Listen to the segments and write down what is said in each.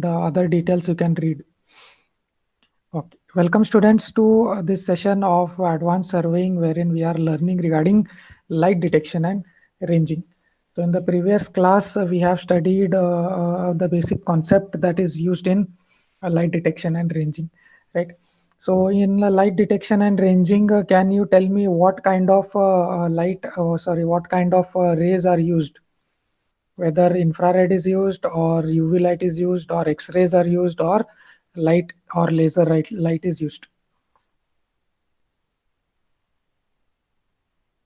and other details you can read. Okay. Welcome students to this session of advanced surveying, wherein we are learning regarding light detection and ranging. So in the previous class, we have studied the basic concept that is used in light detection and ranging, right? So in light detection and ranging, can you tell me what kind of what kind of rays are used? Whether infrared is used or UV light is used or X-rays are used or light or laser light is used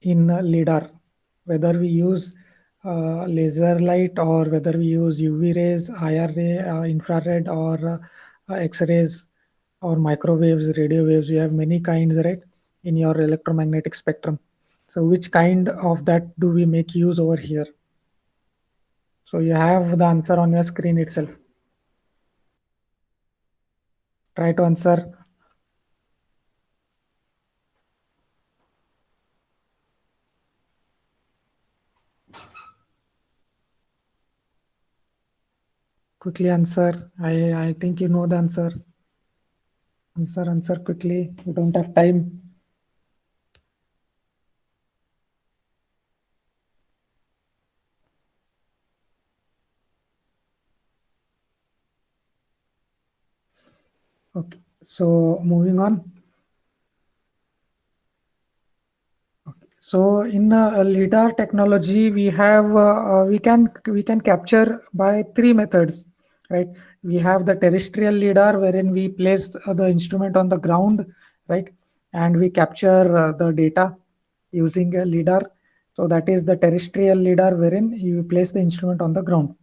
in LiDAR. Whether we use laser light or whether we use UV rays, IR ray, infrared or X-rays or microwaves, radio waves, you have many kinds, right, in your electromagnetic spectrum. So which kind of that do we make use over here? So you have the answer on your screen itself. Try to answer. Quickly answer. I think you know the answer. Answer quickly. We don't have time. Okay. So moving on. So in LiDAR technology, we can capture by three methods, right? We have the terrestrial LiDAR, wherein we place the instrument on the ground, right, and we capture the data using a LiDAR. So that is the terrestrial LiDAR, wherein you place the instrument on the ground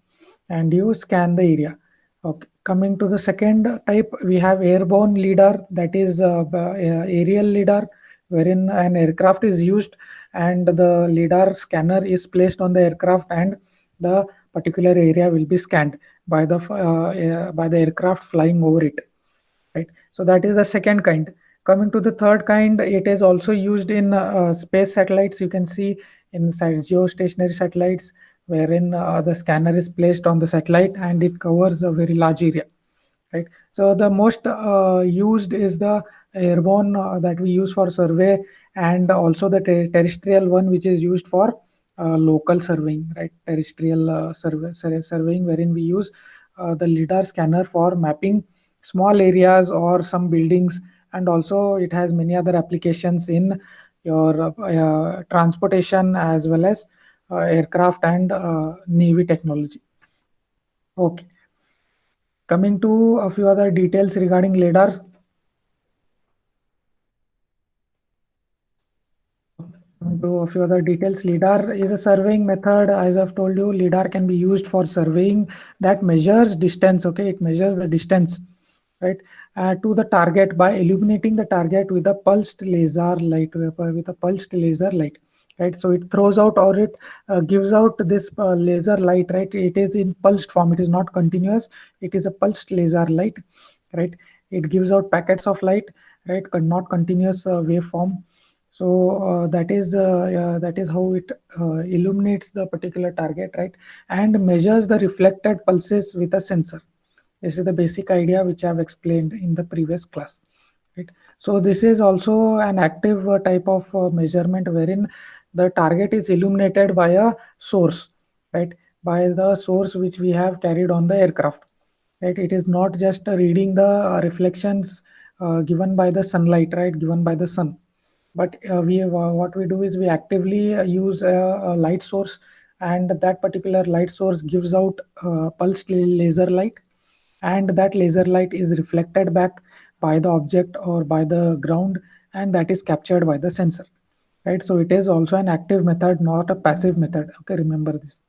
and you scan the area. Okay. Coming to the second type, we have airborne LiDAR, that is aerial LiDAR, wherein an aircraft is used and the LiDAR scanner is placed on the aircraft and the particular area will be scanned by the aircraft flying over it, right? So that is the second kind. Coming to the third kind, it is also used in space satellites. You can see inside geostationary satellites, wherein the scanner is placed on the satellite and it covers a very large area, right? So the most used is the airborne that we use for survey, and also the terrestrial one, which is used for local surveying, right? Terrestrial surveying, wherein we use the LiDAR scanner for mapping small areas or some buildings, and also it has many other applications in your transportation as well as aircraft and navy technology. Okay. Coming to a few other details regarding LiDAR. Coming to a few other details, LiDAR is a surveying method. As I've told you, LiDAR can be used for surveying that measures distance. Okay, it measures the distance, right, to the target by illuminating the target with a pulsed laser light. With a pulsed laser light, right? So it throws out, or it gives out this laser light, right? It is in pulsed form. It is not continuous. It is a pulsed laser light, right? It gives out packets of light, right? Not continuous waveform. So that is how it illuminates the particular target, right, and measures the reflected pulses with a sensor. This is the basic idea which I have explained in the previous class, right? So this is also an active type of measurement, wherein the target is illuminated by a source, right, by the source which we have carried on the aircraft, right? It is not just reading the reflections given by the sunlight, right, given by the sun, but we what we do is we actively use a light source, and that particular light source gives out pulsed laser light, and that laser light is reflected back by the object or by the ground, and that is captured by the sensor, right? So it is also an active method, not a passive method. Okay, remember this.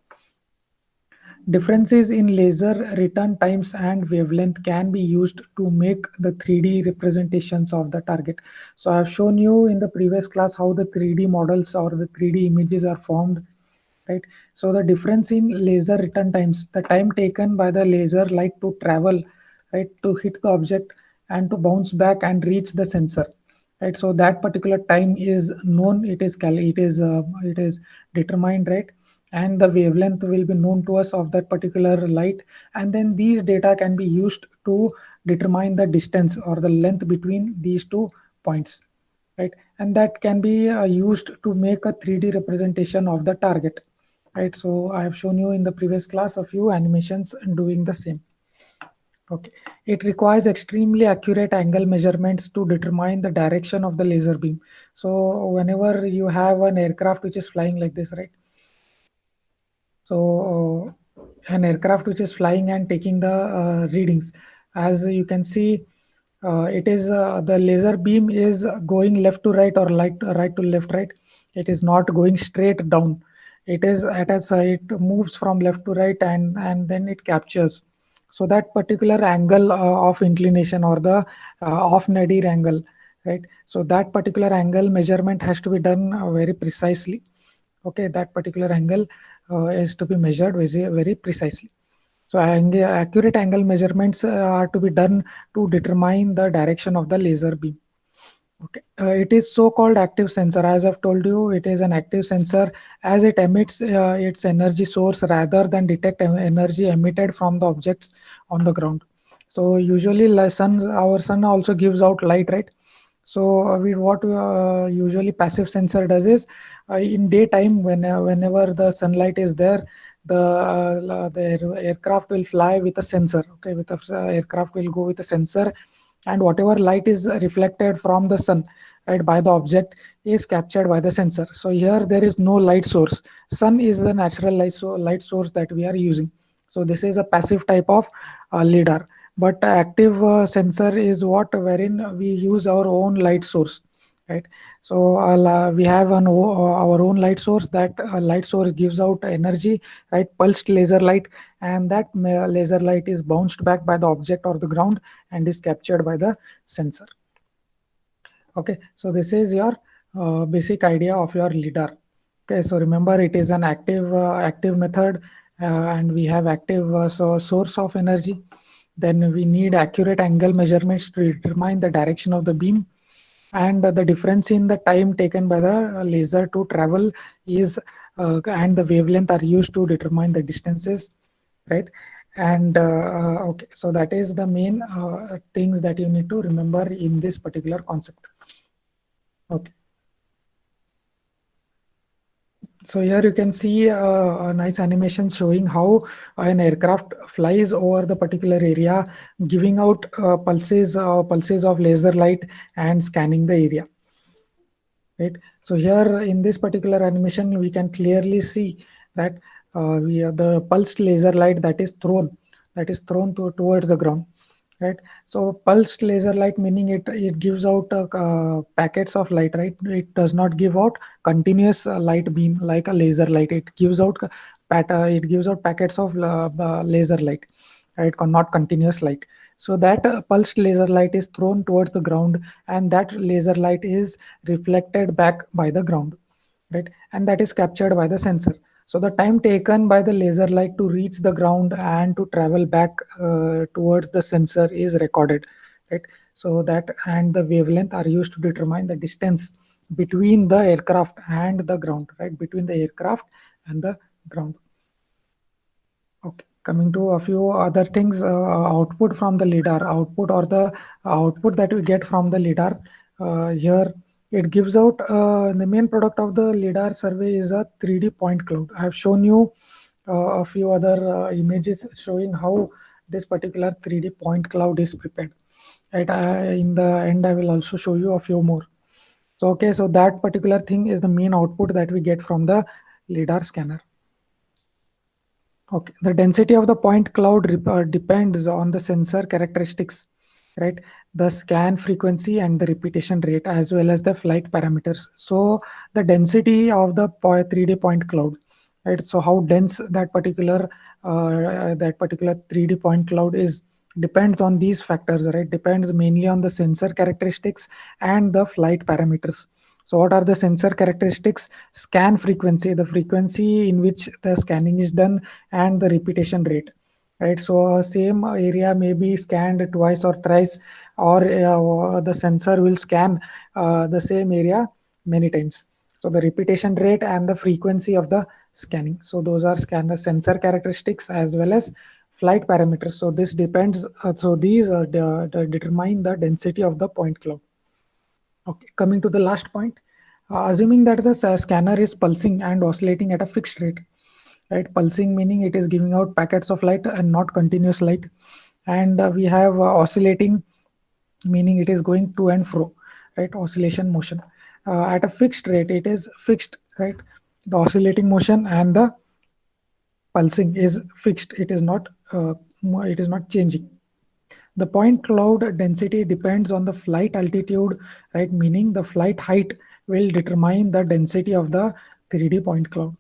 Differences in laser return times and wavelength can be used to make the 3D representations of the target. So I have shown you in the previous class how the 3D models or the 3D images are formed, right? So the difference in laser return times, the time taken by the laser light to travel, right, to hit the object and to bounce back and reach the sensor, right? So that particular time is known. It is determined, right, and the wavelength will be known to us of that particular light, and then these data can be used to determine the distance or the length between these two points, right? And that can be used to make a 3D representation of the target, right? So I have shown you in the previous class a few animations doing the same. Okay, it requires extremely accurate angle measurements to determine the direction of the laser beam. So whenever you have an aircraft which is flying like this, right? So an aircraft which is flying and taking the readings, as you can see, it is the laser beam is going left to right or right to left, right? It is not going straight down. It is at a side, it moves from left to right, and then it captures. So that particular angle of inclination, or the off nadir angle, right? So that particular angle measurement has to be done very precisely. Okay, that particular angle is to be measured very precisely. So accurate angle measurements are to be done to determine the direction of the laser beam. Okay, it is so-called active sensor. As I've told you, it is an active sensor as it emits its energy source rather than detect energy emitted from the objects on the ground. So usually, our sun also gives out light, right? So we what usually passive sensor does is in daytime, whenever the sunlight is there, the aircraft will fly with a sensor. Okay, with a aircraft will go with a sensor, and whatever light is reflected from the sun, right, by the object, is captured by the sensor. So here there is no light source. Sun is the natural light source that we are using. So this is a passive type of lidar, but active sensor is what wherein we use our own light source, right? So we have our own light source. That light source gives out energy, right, pulsed laser light, and that laser light is bounced back by the object or the ground and is captured by the sensor. Okay, so this is your basic idea of your lidar. Okay, so remember, it is an active method, and we have active source of energy. Then we need accurate angle measurements to determine the direction of the beam, and the difference in the time taken by the laser to travel is and the wavelength are used to determine the distances, right? And okay, so that is the main things that you need to remember in this particular concept. Okay. So here you can see a nice animation showing how an aircraft flies over the particular area, giving out pulses of laser light and scanning the area. Right. So here in this particular animation, we can clearly see that we have the pulsed laser light towards the ground. Right. So pulsed laser light, meaning it gives out packets of light. Right. It does not give out continuous light beam like a laser light. It gives out it gives out packets of laser light, right, not continuous light. So that pulsed laser light is thrown towards the ground, and that laser light is reflected back by the ground, right, and that is captured by the sensor. So the time taken by the laser light to reach the ground and to travel back towards the sensor is recorded, right? So that and the wavelength are used to determine the distance between the aircraft and the ground, right, between the aircraft and the ground. Okay, coming to a few other things, output from the lidar, output or the output that we get from the lidar. Here it gives out the main product of the lidar survey is a 3D point cloud. I have shown you a few other images showing how this particular 3D point cloud is prepared. Right, in the end, I will also show you a few more. So okay, so that particular thing is the main output that we get from the lidar scanner. Okay, the density of the point cloud depends on the sensor characteristics, right? The scan frequency and the repetition rate, as well as the flight parameters. So the density of the 3D point cloud, right? So how dense that particular 3D point cloud is depends on these factors, right? Depends mainly on the sensor characteristics and the flight parameters. So what are the sensor characteristics? Scan frequency, the frequency in which the scanning is done, and the repetition rate, right? So same area may be scanned twice or thrice, or the sensor will scan the same area many times. So the repetition rate and the frequency of the scanning. So those are scanner sensor characteristics as well as flight parameters. So this depends. So these determine the density of the point cloud. Okay, coming to the last point, assuming that the scanner is pulsing and oscillating at a fixed rate, right? Pulsing meaning it is giving out packets of light and not continuous light, and we have oscillating meaning it is going to and fro, right? Oscillation motion at a fixed rate, it is fixed, right? The oscillating motion and the pulsing is fixed. It is not changing. The point cloud density depends on the flight altitude, right? Meaning the flight height will determine the density of the 3D point cloud,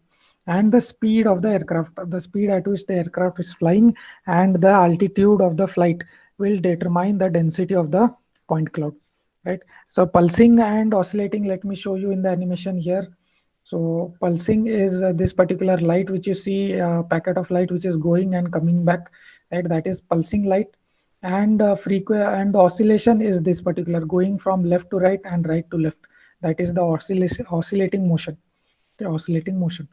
and the speed of the aircraft, the speed at which the aircraft is flying, and the altitude of the flight will determine the density of the point cloud, right? So pulsing and oscillating, let me show you in the animation here. So pulsing is this particular light which you see, packet of light which is going and coming back, right? That is pulsing light. And and the oscillation is this particular going from left to right and right to left. That is the oscillating motion. Okay, oscillating motion.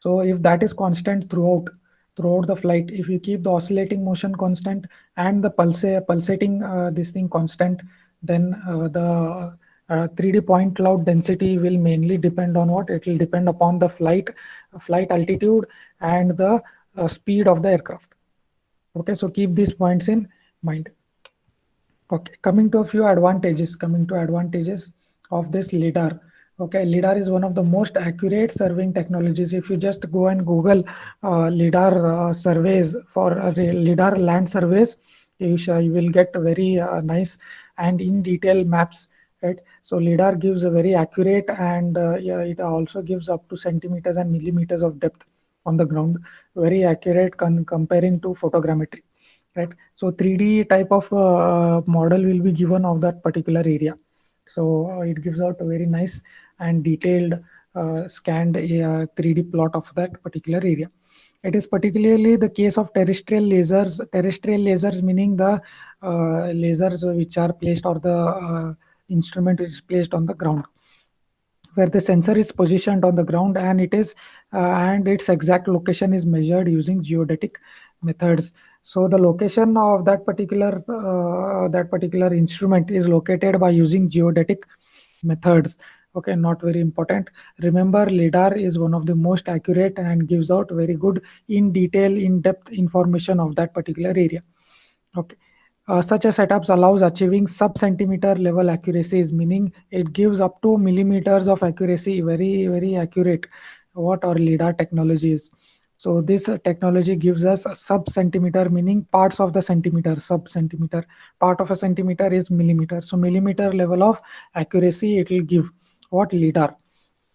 So if that is constant throughout the flight, if you keep the oscillating motion constant and the pulsating this thing constant, then the 3D point cloud density will mainly depend on what? It will depend upon the flight altitude and the speed of the aircraft. Okay, so keep these points in mind. Okay, coming to a few advantages. Coming to advantages of this lidar. Okay, lidar is one of the most accurate surveying technologies. If you just go and Google lidar surveys for lidar land surveys, you will get very nice and in detail maps. Right. So lidar gives a very accurate, and yeah, it also gives up to centimeters and millimeters of depth on the ground. Very accurate comparing to photogrammetry, right? So 3D type of model will be given of that particular area. So it gives out a very nice and detailed scanned 3D plot of that particular area. It is particularly the case of terrestrial lasers. Terrestrial lasers meaning the lasers which are placed, or the instrument is placed on the ground, where the sensor is positioned on the ground, and and its exact location is measured using geodetic methods. So the location of that particular instrument is located by using geodetic methods. Okay, not very important. Remember, lidar is one of the most accurate and gives out very good in detail, in depth information of that particular area. Okay. Such a setups allows achieving sub-centimeter level accuracies, meaning it gives up to millimeters of accuracy, very, very accurate, what our LiDAR technology is. So this technology gives us a sub-centimeter, meaning parts of the centimeter, sub-centimeter. Part of a centimeter is millimeter. So millimeter level of accuracy it will give. What? LiDAR.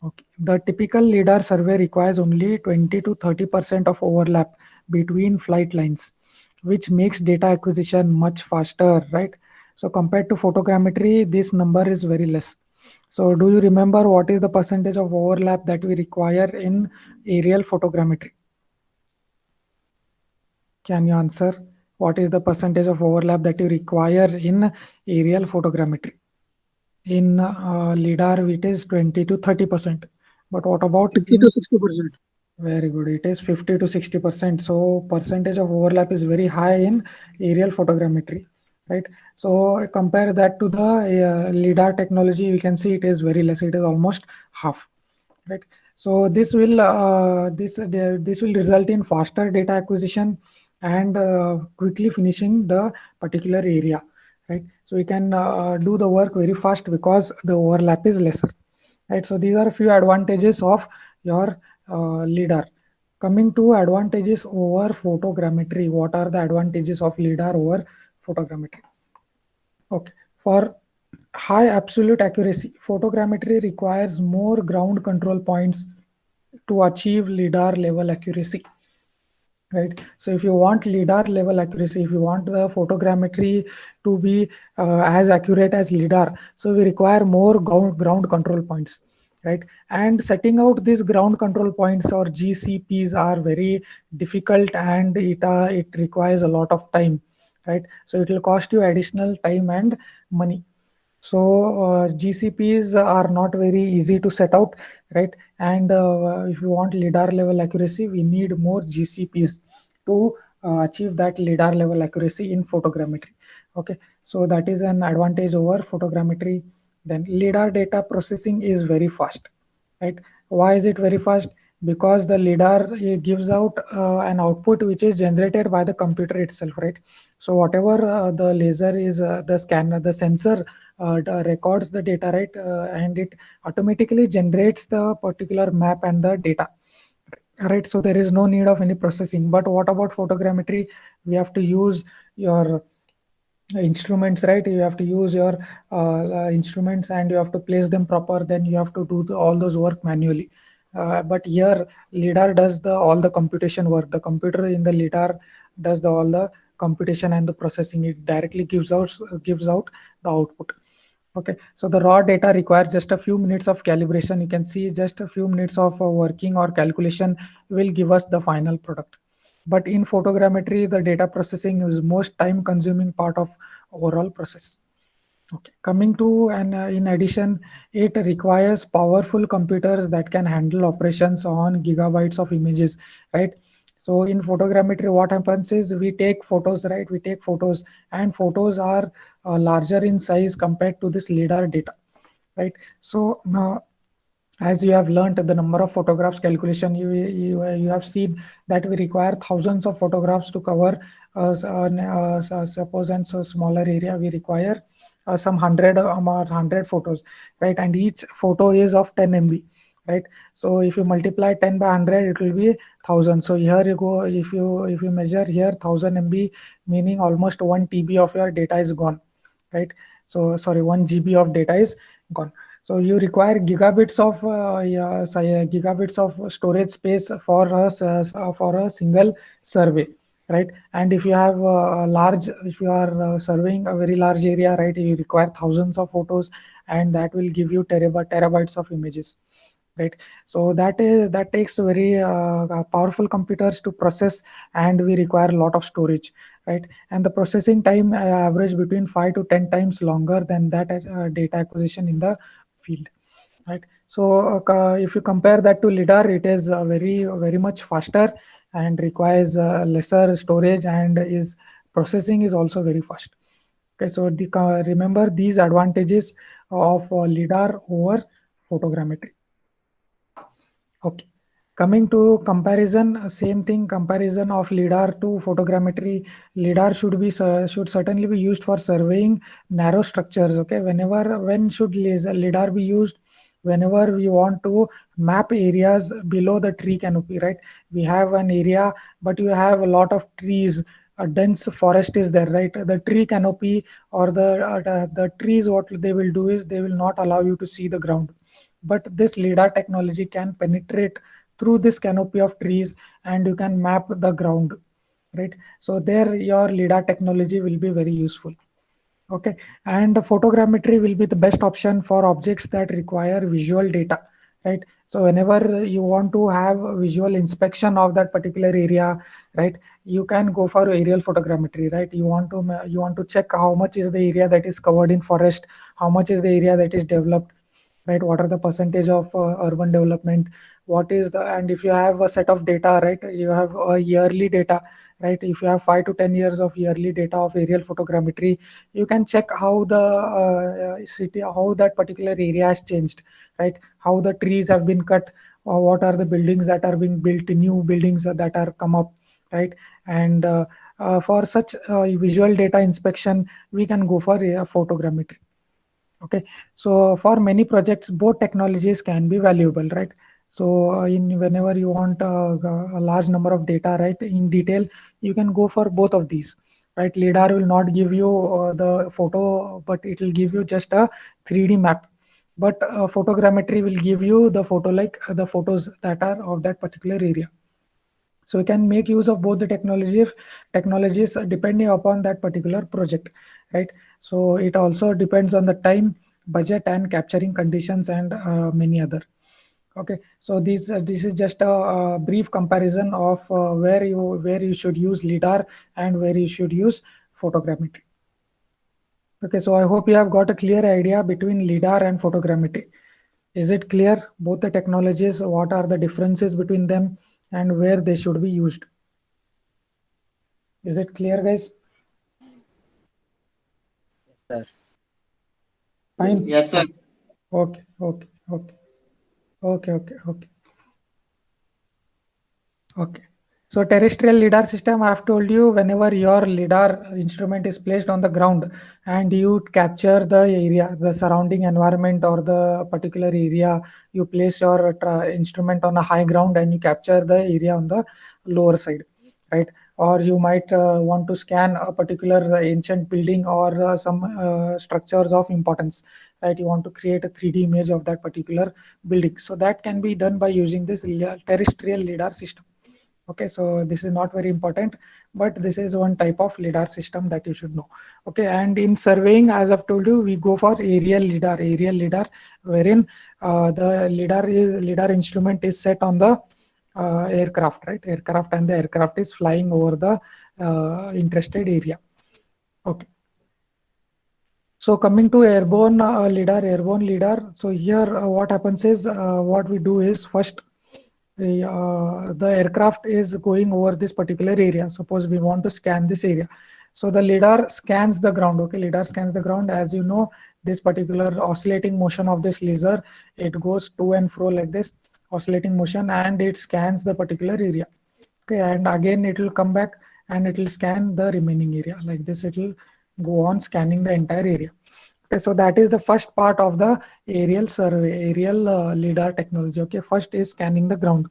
Okay. The typical LiDAR survey requires only 20 to 30% of overlap between flight lines, which makes data acquisition much faster, right? So compared to photogrammetry, this number is very less. So do you remember what is the percentage of overlap that we require in aerial photogrammetry? Can you answer? What is the percentage of overlap that you require in aerial photogrammetry? In LiDAR, it is 20 to 30%. But what about 50 to 60%. very good? It is 50 to 60%. So percentage of overlap is very high in aerial photogrammetry, right? So compare that to the LiDAR technology, we can see it is very less. It is almost half, right? So this will result in faster data acquisition and quickly finishing the particular area, right? So we can do the work very fast because the overlap is lesser, right? So these are a few advantages of your LiDAR. Coming to advantages over photogrammetry, what are the advantages of LiDAR over photogrammetry? Okay, for high absolute accuracy, photogrammetry requires more ground control points to achieve LiDAR level accuracy, right? So if you want LiDAR level accuracy, if you want the photogrammetry to be as accurate as LiDAR, so we require more ground control points, right? And setting out these ground control points or GCPs are very difficult, and it requires a lot of time, right? So it will cost you additional time and money. So GCPs are not very easy to set out, right? And if you want lidar level accuracy, we need more GCPs to achieve that lidar level accuracy in photogrammetry. Okay, so that is an advantage over photogrammetry. Then lidar data processing is very fast, right? Why is it very fast? Because the lidar gives out an output which is generated by the computer itself, right? So whatever the laser is, the scanner, the sensor records the data, right? And it automatically generates the particular map and the data, right? So there is no need of any processing. But what about photogrammetry? We have to use your instruments, right? You have to use your instruments, and you have to place them proper, then you have to do all those work manually. But here lidar does the all the computation work. The computer in the lidar does the all the computation and the processing. It directly gives out the output. Okay, so the raw data requires just a few minutes of calibration. You can see just a few minutes of working or calculation will give us the final product. But in photogrammetry, the data processing is most time consuming part of overall process. Okay, coming to, and in addition, it requires powerful computers that can handle operations on gigabytes of images, right? So in photogrammetry, what happens is we take photos, right? We take photos, and photos are larger in size compared to this lidar data, right? So as you have learned the number of photographs calculation, you have seen that we require thousands of photographs to cover suppose and so smaller area. We require some 100 photos, right? And each photo is of 10 MB, right? So if you multiply 10 by 100, it will be 1000. So here you go, if you measure here 1000 MB, meaning almost 1 TB of your data is gone, right? So sorry, 1 GB of data is gone. So you require gigabits of gigabits of storage space for a single survey, right? And if you have a large, if you are surveying a very large area, right, you require thousands of photos, and that will give you terabytes of images, right? So that takes very powerful computers to process, and we require a lot of storage, right? And the processing time average between 5 to 10 times longer than that data acquisition in the field, right? So if you compare that to lidar, it is very much faster and requires lesser storage, and is processing is also very fast. Okay, so remember these advantages of lidar over photogrammetry. Okay. Coming to comparison, same thing, comparison of lidar to photogrammetry. Lidar should certainly be used for surveying narrow structures. Okay, when should lidar be used? Whenever we want to map areas below the tree canopy, right? We have an area, but you have a lot of trees. A dense forest is there, right? The tree canopy or the trees, what they will do is they will not allow you to see the ground, but this lidar technology can penetrate through this canopy of trees, and you can map the ground, right? So there your lidar technology will be very useful. Okay, and photogrammetry will be the best option for objects that require visual data, right? So whenever you want to have a visual inspection of that particular area, right, you can go for aerial photogrammetry, right? You want to check how much is the area that is covered in forest, how much is the area that is developed, right? What are the percentage of urban development, what is the, and if you have a set of data, right, you have a yearly data, right? If you have 5 to 10 years of yearly data of aerial photogrammetry, you can check how the city, how that particular area has changed, right? How the trees have been cut, or what are the buildings that are being built, new buildings that are come up, right? And for such visual data inspection, we can go for photogrammetry. Okay, so for many projects, both technologies can be valuable, right? So in whenever you want a large number of data, right, in detail, you can go for both of these, right? Lidar will not give you the photo, but it will give you just a 3D map. But photogrammetry will give you the photo, like the photos that are of that particular area. So we can make use of both the technologies depending upon that particular project, right? So it also depends on the time, budget, and capturing conditions, and many other. Okay, so this is just a brief comparison of where you should use lidar and where you should use photogrammetry. Okay, so I hope you have got a clear idea between LiDAR and photogrammetry. Is it clear, both the technologies, what are the differences between them and where they should be used? Is it clear, guys? Yes, sir. Fine. Yes, sir. Okay, okay, okay, okay, okay, okay. Okay. So terrestrial lidar system, I have told you, whenever your lidar instrument is placed on the ground and you capture the area, the surrounding environment or the particular area, you place your instrument on a high ground and you capture the area on the lower side, right? Or you might want to scan a particular ancient building or some structures of importance, right? You want to create a 3D image of that particular building. So that can be done by using this terrestrial lidar system. Okay, so this is not very important, but this is one type of lidar system that you should know. Okay, and in surveying, as I've told you, we go for aerial lidar, wherein the lidar instrument is set on the aircraft, right? Aircraft, and the aircraft is flying over the interested area. Okay. So coming to airborne lidar. So here, what happens is, what we do is first, the aircraft is going over this particular area. Suppose we want to scan this area. So the lidar scans the ground. Okay, lidar scans the ground. As you know, this particular oscillating motion of this laser, it goes to and fro like this, oscillating motion, and it scans the particular area. Okay, and again it will come back and it will scan the remaining area like this. It will go on scanning the entire area. Okay, so that is the first part of the aerial survey, aerial lidar technology. Okay, first is scanning the ground.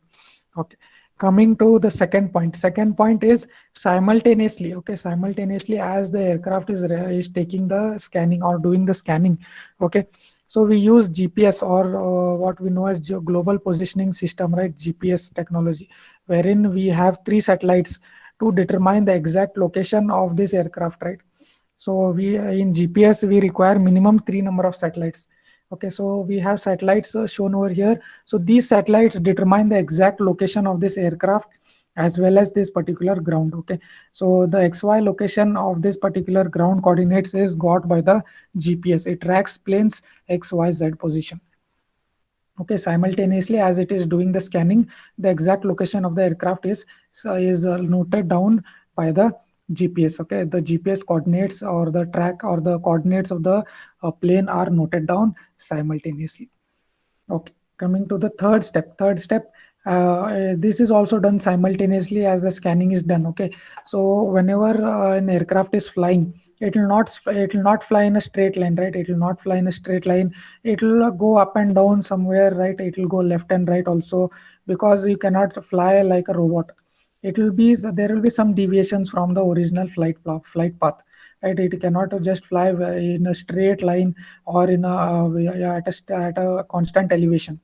Okay, coming to the second point. Second point is simultaneously. Okay, simultaneously as the aircraft is taking the scanning or doing the scanning. Okay, so we use GPS, or what we know as global positioning system, right? GPS technology, wherein we have three satellites to determine the exact location of this aircraft, right? So we in GPS we require minimum three number of satellites. Okay, so we have satellites shown over here. So these satellites determine the exact location of this aircraft as well as this particular ground. Okay, so the XY location of this particular ground coordinates is got by the GPS. It tracks planes XYZ position. Okay, simultaneously as it is doing the scanning, the exact location of the aircraft is noted down by the GPS. Okay, the GPS coordinates or the track or the coordinates of the plane are noted down simultaneously. Okay, coming to the third step. This is also done simultaneously as the scanning is done. Okay, so whenever an aircraft is flying, it will not fly in a straight line, right? It will not fly in a straight line. It will go up and down somewhere, right? It will go left and right also, because you cannot fly like a robot. There will be some deviations from the original flight path, right? It cannot just fly in a straight line or in a yeah, at a constant elevation,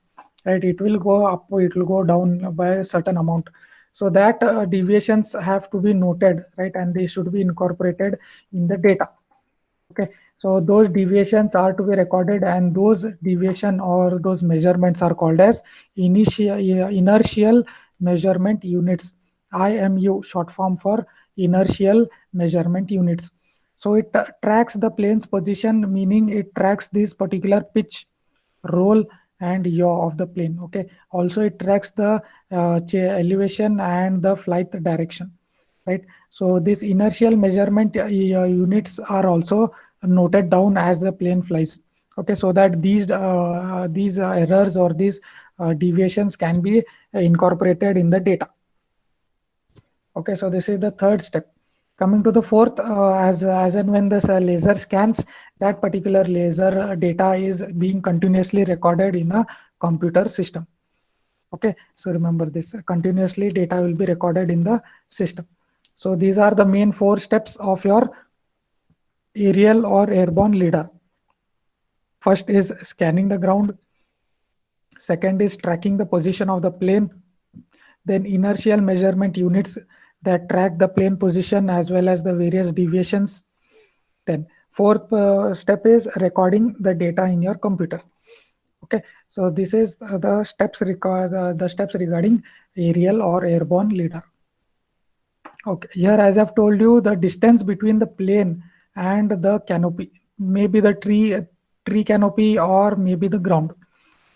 right? It will go up, it will go down by a certain amount. So that deviations have to be noted, right? And they should be incorporated in the data. Okay, so those deviations are to be recorded, and those deviation or those measurements are called as inertial measurement units. IMU, short form for inertial measurement units. So it tracks the plane's position, meaning it tracks this particular pitch, roll, and yaw of the plane. Okay, also it tracks the elevation and the flight direction, right? So these inertial measurement units are also noted down as the plane flies. Okay, so that these errors or these deviations can be incorporated in the data. Okay, so this is the third step. Coming to the fourth, as and when the laser scans, that particular laser data is being continuously recorded in a computer system. Okay, so remember this, continuously data will be recorded in the system. So these are the main four steps of your aerial or airborne lidar. First is scanning the ground. Second is tracking the position of the plane. Then inertial measurement units that track the plane position as well as the various deviations. Then fourth step is recording the data in your computer. Okay, so this is the steps regarding aerial or airborne lidar. Okay, here as I've told you, the distance between the plane and the canopy. maybe the tree canopy, or maybe the ground.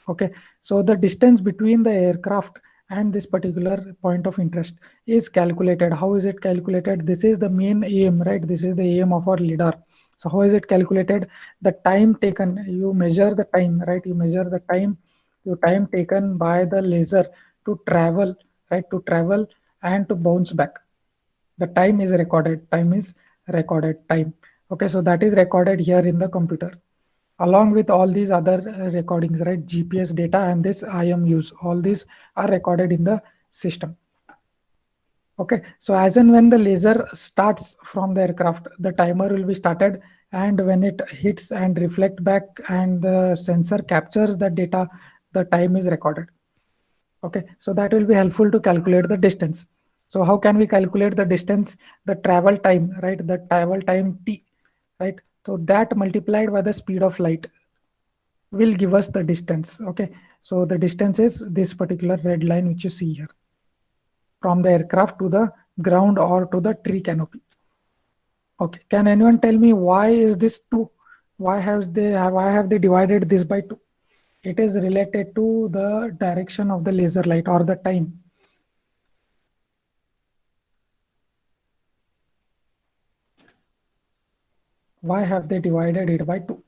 Okay, so the distance between the aircraft and this particular point of interest is calculated. How is it calculated? This is the main aim, right? This is the aim of our lidar. So how is it calculated? The time taken, you measure the time, right? You measure the time, your time taken by the laser to travel, right? To travel and to bounce back. The time is recorded. Time is recorded time. Okay, so that is recorded here in the computer along with all these other recordings, right? GPS data and this IMUs, all these are recorded in the system. Okay, so as and when the laser starts from the aircraft, the timer will be started, and when it hits and reflect back and the sensor captures that data, the time is recorded. Okay, so that will be helpful to calculate the distance. So how can we calculate the distance? The travel time, right? The travel time t, right? So that multiplied by the speed of light will give us the distance. Okay, so the distance is this particular red line which you see here, from the aircraft to the ground or to the tree canopy. Okay, can anyone tell me why is this 2? Why have they divided this by 2? It is related to the direction of the laser light or the time. Why have they divided it by 2?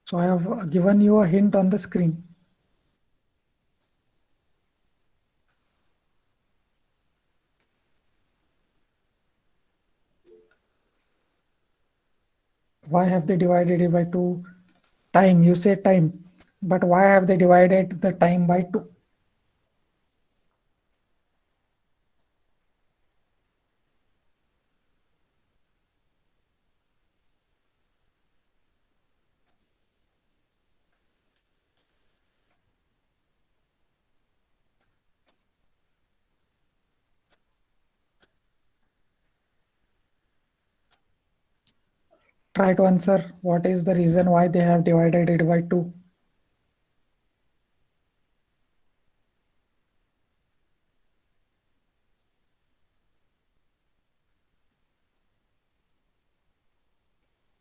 So I have given you a hint on the screen. Why have they divided it by 2? Time, you say time, but why have they divided the time by 2? Try to answer what is the reason why they have divided it by 2.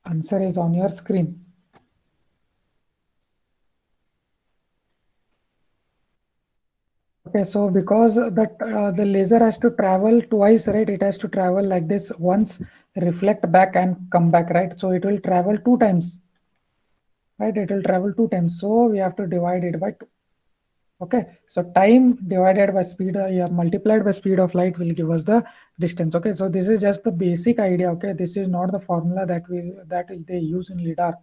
Answer is on your screen. Okay, so because that the laser has to travel twice, right? It has to travel like this once, reflect back and come back, right? So it will travel 2 times, right? It will travel 2 times. So we have to divide it by 2. Okay, so time divided by speed, yeah, multiplied by speed of light will give us the distance. Okay, so this is just the basic idea. Okay, this is not the formula that they use in lidar,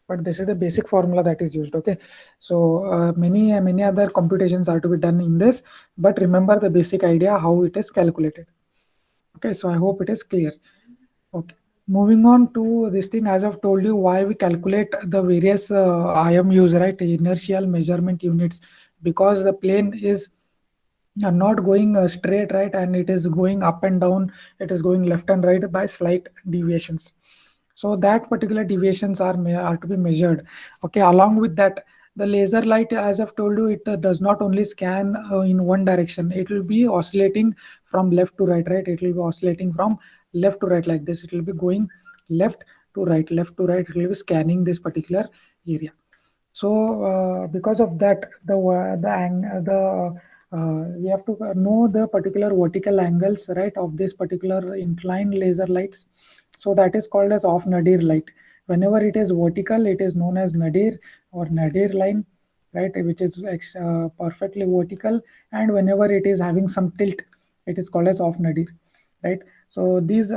but this is the basic formula that is used. Okay, so many other computations are to be done in this, but remember the basic idea how it is calculated. Okay, so I hope it is clear. Okay, moving on to this thing, as I've told you, why we calculate the various IMUs, right? Inertial measurement units, because the plane is not going straight, right, and it is going up and down, it is going left and right by slight deviations. So that particular deviations are to be measured. Okay, along with that, the laser light, as I've told you, it does not only scan in one direction, it will be oscillating from left to right, right? It will be oscillating from left to right like this. It will be going left to right, left to right. It will be scanning this particular area. So because of that, we have to know the particular vertical angles, right, of this particular inclined laser lights. So that is called as off nadir light. Whenever it is vertical, it is known as nadir or nadir line, right, which is perfectly vertical. And whenever it is having some tilt, it is called as off nadir, right? So these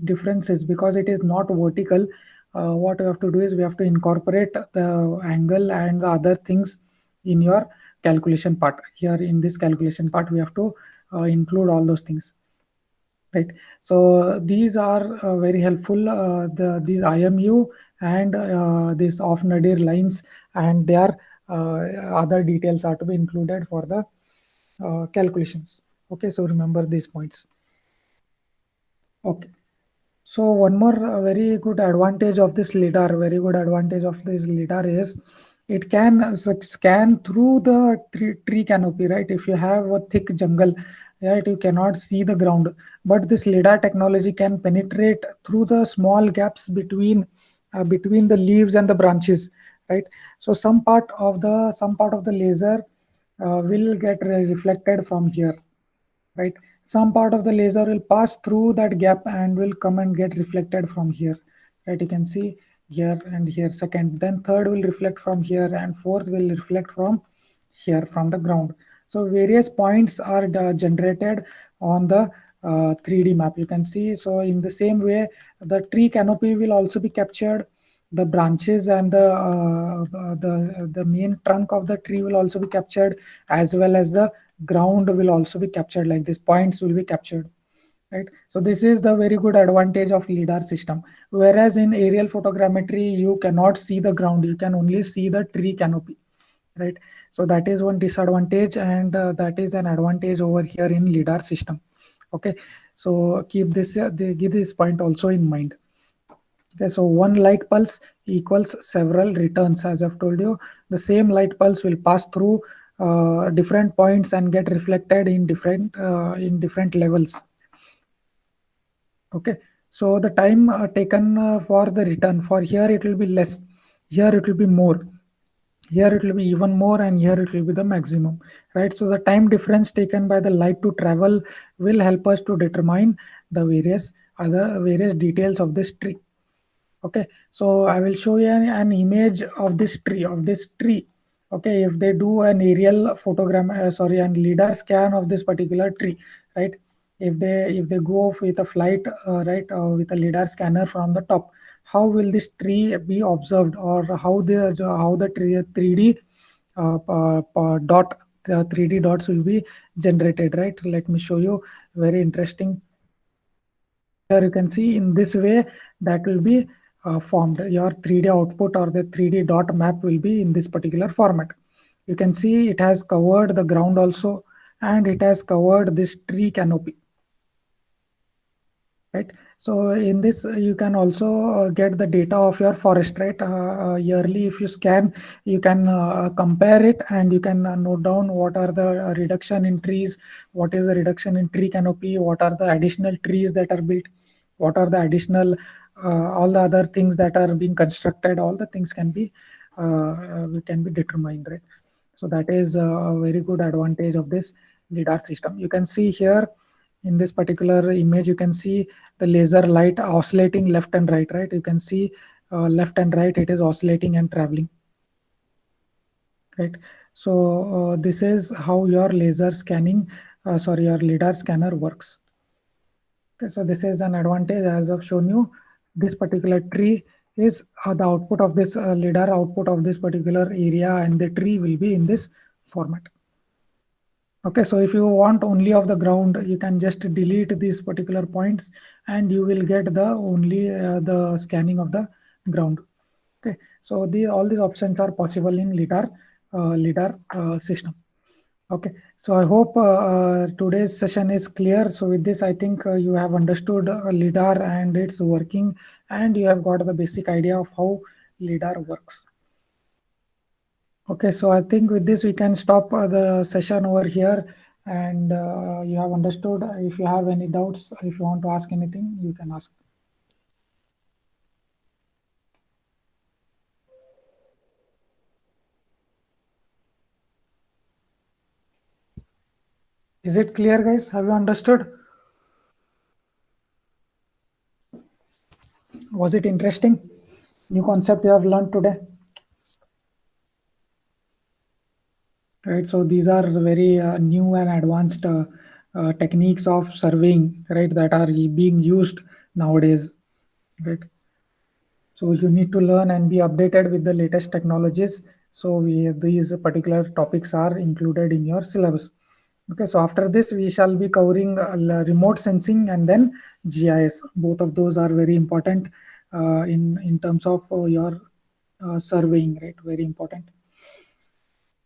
differences, because it is not vertical, what we have to do is we have to incorporate the angle and the other things in your calculation part. Here in this calculation part, we have to include all those things, right? So these are very helpful, these IMU and these off nadir lines, and their other details are to be included for the calculations. Okay, so remember these points. Okay. So one more very good advantage of this lidar, very good advantage of this lidar is It can scan through the tree canopy, right? If you have a thick jungle, right, you cannot see the ground. But this lidar technology can penetrate through the small gaps between the leaves and the branches, right? So some part of the laser will get reflected from here, right? Some part of the laser will pass through that gap and will come and get reflected from here, right? You can see here and here, second, then third will reflect from here, and fourth will reflect from here, from the ground. So various points are generated on the 3D map, you can see. So in the same way, the tree canopy will also be captured, the branches and the main trunk of the tree will also be captured, as well as the ground will also be captured, like these points will be captured, right? So this is the very good advantage of lidar system, whereas in aerial photogrammetry you cannot see the ground, you can only see the tree canopy, right? So that is one disadvantage, and that is an advantage over here in lidar system. Okay, so keep this point also in mind. Okay, so one light pulse equals several returns. As I've told you, the same light pulse will pass through different points and get reflected in different levels. Okay, so the time taken for the return, for here it will be less, here it will be more, here it will be even more, and here it will be the maximum, right? So the time difference taken by the light to travel will help us to determine the various details of this tree. Okay, so I will show you an image of this tree. Okay, if they do an aerial photogram, sorry, an lidar scan of this particular tree, right? If they go with a flight, right, with a lidar scanner from the top, how will this tree be observed, or how the tree 3D dot the 3D dots will be generated, right? Let me show you, very interesting. Here you can see, in this way that will be formed. Your 3D output or the 3D dot map will be in this particular format. You can see it has covered the ground also, and it has covered this tree canopy, right? So in this you can also get the data of your forest, right? Yearly, if you scan, you can compare it, and you can note down what are the reduction in trees, what is the reduction in tree canopy, what are the additional trees that are built, what are the additional all the other things that are being constructed, all the things can be determined, right? So that is a very good advantage of this lidar system. You can see here in this particular image, you can see the laser light oscillating left and right, right? You can see left and right, it is oscillating and traveling, right? So this is how your laser scanning, sorry, your lidar scanner works. Okay, so this is an advantage, as I've shown you. This particular tree is the output of this lidar output of this particular area, and the tree will be in this format. Okay, so if you want only of the ground, you can just delete these particular points, and you will get the only the scanning of the ground. Okay, so the all these options are possible in lidar system. Okay, so I hope today's session is clear. So with this, I think you have understood lidar and its working, and you have got the basic idea of how lidar works. Okay, so I think with this we can stop the session over here, and you have understood. If you have any doubts, if you want to ask anything, you can ask. Is it clear, guys? Have you understood? Was it interesting? New concept you have learned today, right? So these are very new and advanced techniques of surveying, right, that are being used nowadays, right? So you need to learn and be updated with the latest technologies. So these particular topics are included in your syllabus. Okay, so after this we shall be covering remote sensing and then GIS. Both of those are very important in terms of your surveying, right? Very important.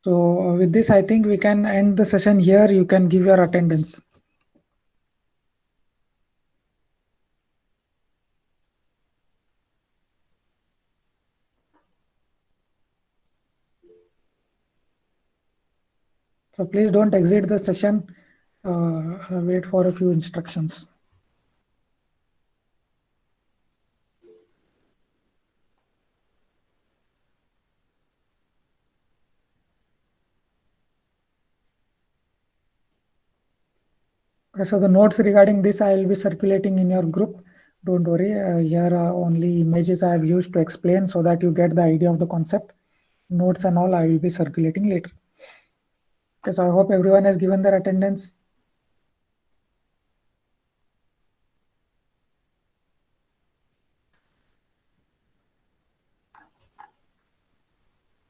So with this, I think we can end the session here. You can give your attendance. So please don't exit the session. Wait for a few instructions. Okay, so the notes regarding this I will be circulating in your group. Don't worry. Here are only images I have used to explain so that you get the idea of the concept. Notes and all I will be circulating later. Okay, so I hope everyone has given their attendance.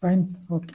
Fine. Okay.